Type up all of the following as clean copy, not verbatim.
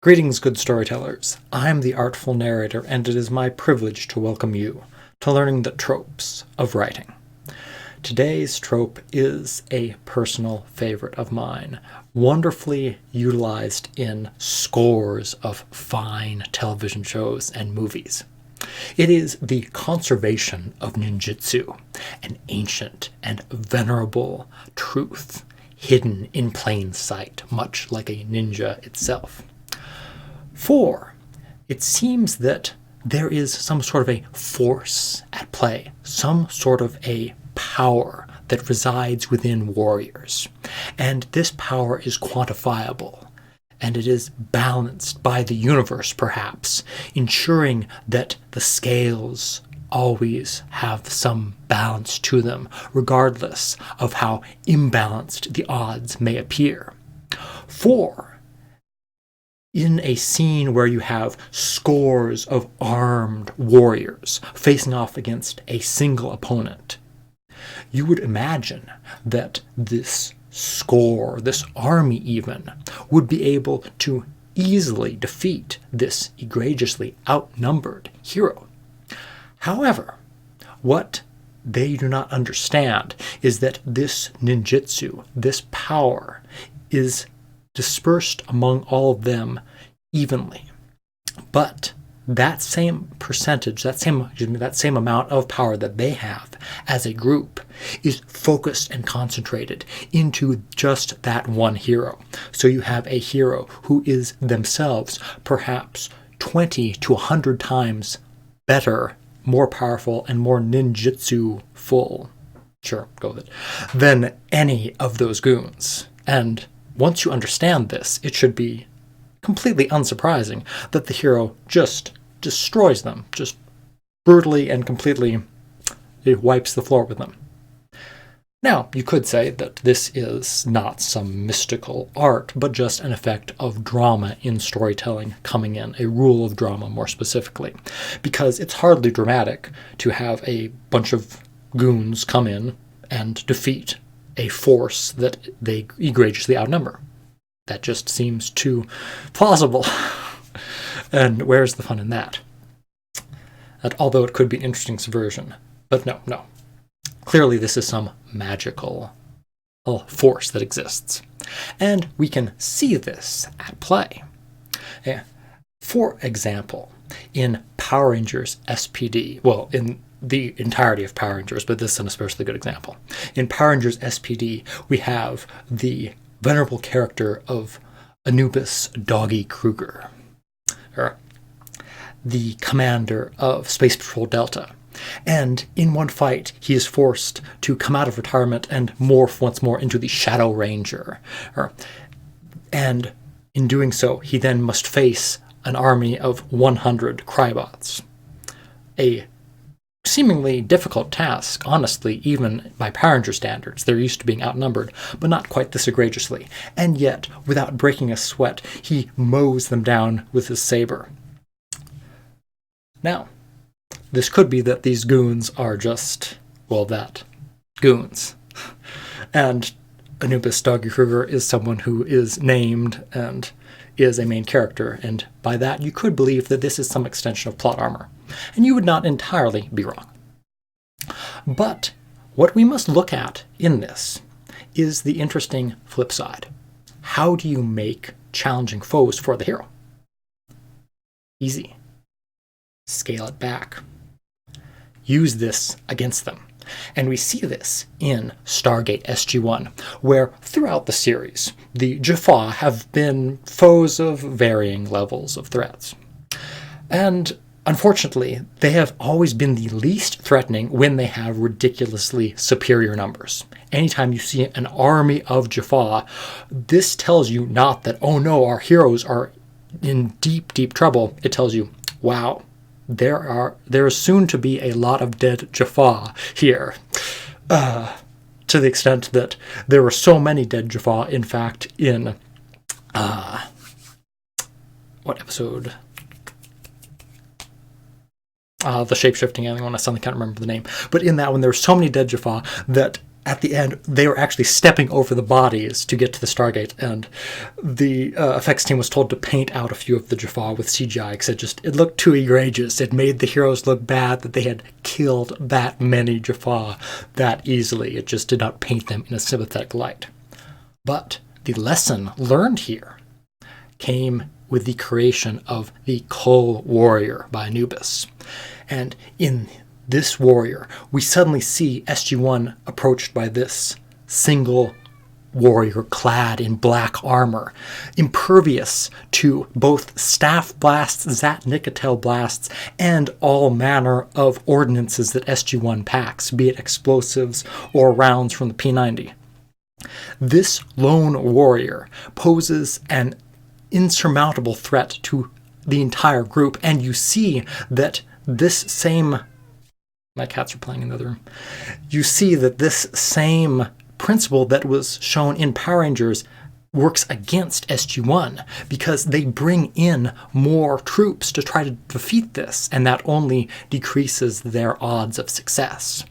Greetings, good storytellers. I'm the Artful Narrator, and it is my privilege to welcome you to learning the tropes of writing. Today's trope is a personal favorite of mine, wonderfully utilized in scores of fine television shows and movies. It is the conservation of ninjutsu, an ancient and venerable truth hidden in plain sight, much like a ninja itself. For it seems that there is some sort of a force at play, some sort of a power that resides within warriors. And this power is quantifiable, and it is balanced by the universe, perhaps, ensuring that the scales always have some balance to them, regardless of how imbalanced the odds may appear. For in a scene where you have scores of armed warriors facing off against a single opponent, you would imagine that this army even, would be able to easily defeat this egregiously outnumbered hero. However, what they do not understand is that this ninjutsu, this power, is dispersed among all of them evenly. But that same percentage, that same amount of power that they have as a group is focused and concentrated into just that one hero. So you have a hero who is themselves perhaps 20 to 100 times better, more powerful, and more ninjutsu-full, sure, go with it, than any of those goons. And once you understand this, it should be completely unsurprising that the hero just destroys them, just brutally and completely wipes the floor with them. Now, you could say that this is not some mystical art, but just an effect of drama in storytelling coming in, a rule of drama more specifically, because it's hardly dramatic to have a bunch of goons come in and defeat a force that they egregiously outnumber. That just seems too plausible. And where's the fun in that? Although it could be an interesting subversion. But no. Clearly this is some magical force that exists. And we can see this at play. For example, in Power Rangers S.P.D, well, in the entirety of Power Rangers, but this is an especially good example. In Power Rangers S.P.D, we have the venerable character of Anubis Doggy Kruger, the commander of Space Patrol Delta. And in one fight, he is forced to come out of retirement and morph once more into the Shadow Ranger. And in doing so, he then must face an army of 100 Crybots. A seemingly difficult task, honestly, even by Power Ranger standards. They're used to being outnumbered, but not quite this egregiously. And yet, without breaking a sweat, he mows them down with his saber. Now, this could be that these goons are just, goons. And Anubis Doggy Kruger is someone who is named and is a main character, and by that you could believe that this is some extension of plot armor. And you would not entirely be wrong. But what we must look at in this is the interesting flip side. How do you make challenging foes for the hero? Easy. Scale it back. Use this against them. And we see this in StarGate SG-1, where throughout the series, the Jaffa have been foes of varying levels of threats. And unfortunately, they have always been the least threatening when they have ridiculously superior numbers. Anytime you see an army of Jaffa, this tells you not that, oh no, our heroes are in deep, deep trouble. It tells you, wow, there is soon to be a lot of dead Jaffa here. To the extent that there were so many dead Jaffa, in fact, in what episode? The shape-shifting alien one, I suddenly can't remember the name. But in that one, there were so many dead Jaffa that at the end, they were actually stepping over the bodies to get to the Stargate, and the effects team was told to paint out a few of the Jaffa with CGI because it looked too egregious. It made the heroes look bad that they had killed that many Jaffa that easily. It just did not paint them in a sympathetic light. But the lesson learned here came with the creation of the Cull Warrior by Anubis. And in this warrior, we suddenly see SG-1 approached by this single warrior clad in black armor, impervious to both staff blasts, Zat-Nicotel blasts, and all manner of ordnances that SG-1 packs, be it explosives or rounds from the P-90. This lone warrior poses an insurmountable threat to the entire group, and you see that this same... My cats are playing in the other room. You see that this same principle that was shown in Power Rangers works against SG-1 because they bring in more troops to try to defeat this, and that only decreases their odds of success.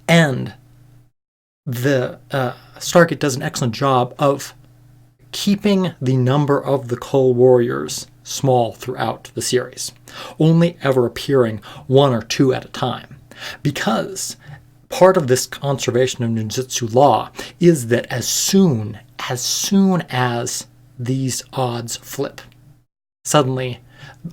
And the StarGate does an excellent job of keeping the number of the Cull Warriors small throughout the series, only ever appearing one or two at a time, because part of this conservation of ninjutsu law is that as soon as these odds flip, suddenly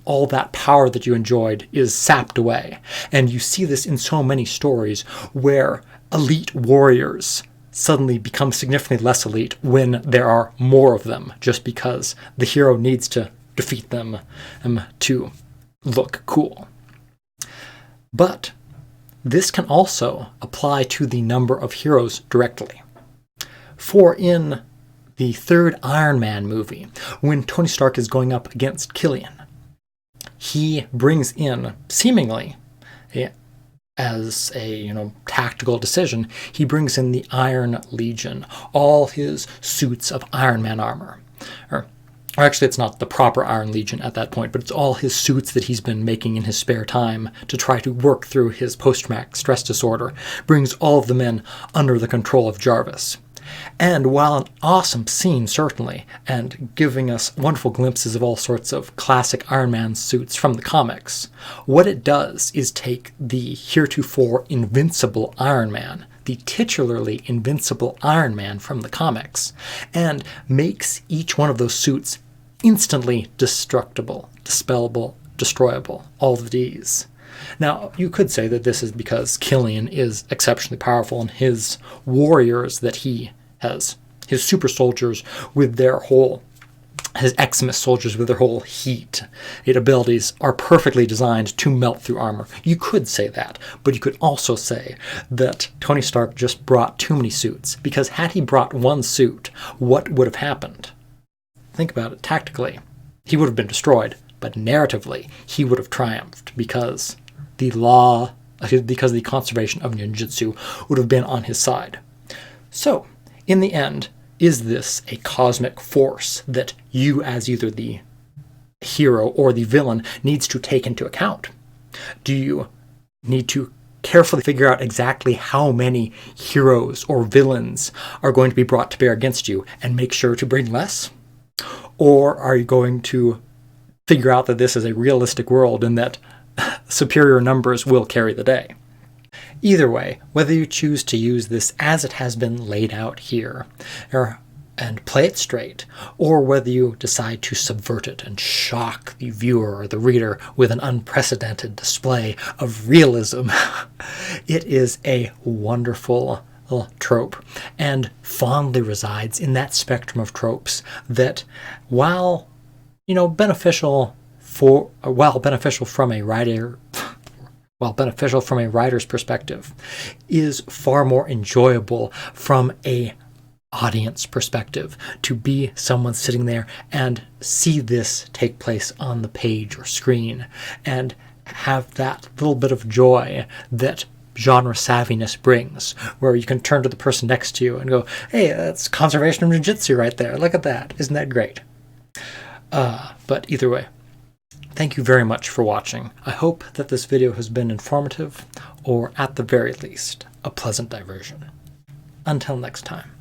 all that power that you enjoyed is sapped away. And you see this in so many stories where elite warriors suddenly become significantly less elite when there are more of them, just because the hero needs to defeat them to look cool. But this can also apply to the number of heroes directly. For in the third Iron Man movie, when Tony Stark is going up against Killian, he brings in, seemingly as a tactical decision, he brings in the Iron Legion, all his suits of Iron Man armor. Or actually, it's not the proper Iron Legion at that point, but it's all his suits that he's been making in his spare time to try to work through his post-traumatic stress disorder, brings all of the men under the control of Jarvis. And while an awesome scene, certainly, and giving us wonderful glimpses of all sorts of classic Iron Man suits from the comics, what it does is take the heretofore invincible Iron Man, the titularly invincible Iron Man from the comics, and makes each one of those suits instantly destructible, dispellable, destroyable, all the Ds. Now, you could say that this is because Killian is exceptionally powerful, and his warriors that he has, his super soldiers with their whole, his Xmas soldiers with their whole heat abilities are perfectly designed to melt through armor. You could say that, but you could also say that Tony Stark just brought too many suits, because had he brought one suit, what would have happened? Think about it tactically. He would have been destroyed, but narratively, he would have triumphed because the conservation of ninjutsu would have been on his side. So, in the end, is this a cosmic force that you, as either the hero or the villain, needs to take into account? Do you need to carefully figure out exactly how many heroes or villains are going to be brought to bear against you and make sure to bring less? Or are you going to figure out that this is a realistic world and that superior numbers will carry the day? Either way, whether you choose to use this as it has been laid out here, and play it straight, or whether you decide to subvert it and shock the viewer or the reader with an unprecedented display of realism, it is a wonderful trope, and fondly resides in that spectrum of tropes that, while beneficial from a writer's perspective, is far more enjoyable from a audience perspective, to be someone sitting there and see this take place on the page or screen and have that little bit of joy that genre savviness brings, where you can turn to the person next to you and go, hey, that's conservation of ninjutsu right there. Look at that. Isn't that great? But either way, thank you very much for watching. I hope that this video has been informative, or at the very least, a pleasant diversion. Until next time.